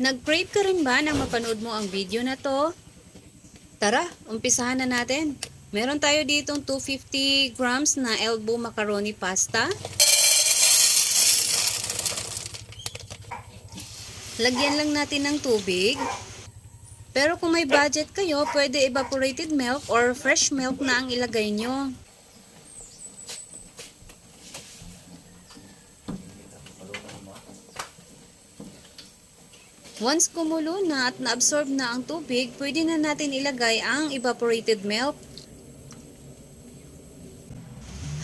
Nag-crave ka rin ba nang mapanood mo ang video na to? Tara, umpisahan na natin. Meron tayo ditong 250 grams na elbow macaroni pasta. Lagyan lang natin ng tubig. Pero kung may budget kayo, pwede evaporated milk or fresh milk na ang ilagay nyo. Once kumulo na at na-absorb na ang tubig, pwede na natin ilagay ang evaporated milk.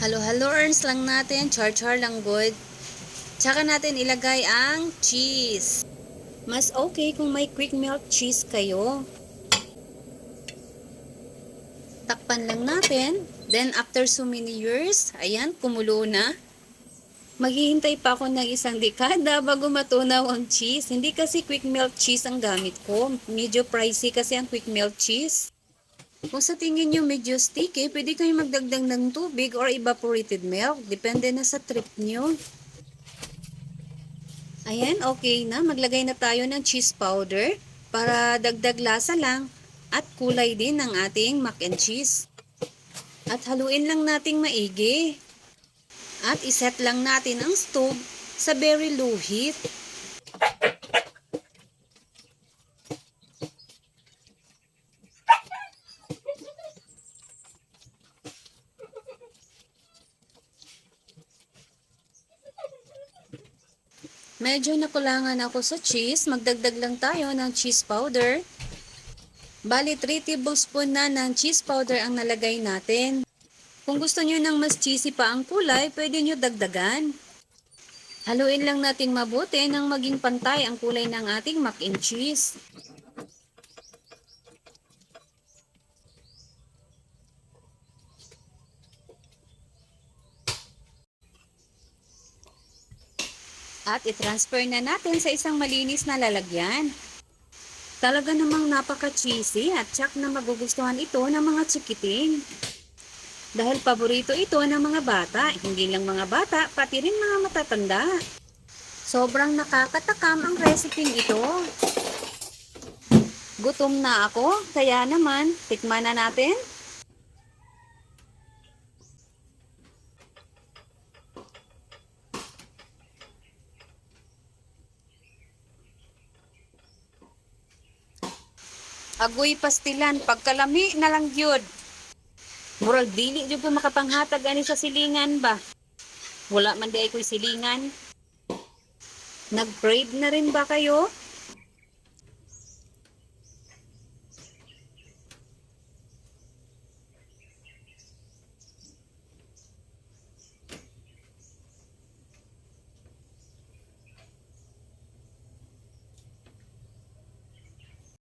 Halo-halo earns lang natin, char-char lang good. Tsaka natin ilagay ang cheese. Mas okay kung may quick melt cheese kayo. Takpan lang natin. Then after so many years, ayan, kumulo na. Maghihintay pa ako ng isang dekada bago matunaw ang cheese. Hindi kasi quick melt cheese ang gamit ko. Medyo pricey kasi ang quick melt cheese. Kung sa tingin nyo medyo sticky, pwede kayo magdagdag ng tubig or evaporated milk. Depende na sa trip nyo. Ayan, okay na. Maglagay na tayo ng cheese powder para dagdag lasa lang at kulay din ng ating mac and cheese. At haluin lang nating maigi. At iset lang natin ang stove sa very low heat. Medyo nakulangan ako sa cheese. Magdagdag lang tayo ng cheese powder. Bali 3 tablespoon na ng cheese powder ang nalagay natin. Kung gusto nyo ng mas cheesy pa ang kulay, pwede nyo dagdagan. Haluin lang natin mabuti nang maging pantay ang kulay ng ating mac and cheese. At i-transfer na natin sa isang malinis na lalagyan. Talaga namang napaka-cheesy at tsak na magugustuhan ito ng mga chikiting. Dahil paborito ito ng mga bata, hindi lang mga bata, pati rin mga matatanda. Sobrang nakakatakam ang recipe ito. Gutom na ako, kaya naman, tikman na natin. Agoy pastilan, pagkalami na lang yun. Murag dili jud ko makapanghatag ani sa silingan ba. Wala man di ay ko'y silingan. Nag-crave na rin ba kayo?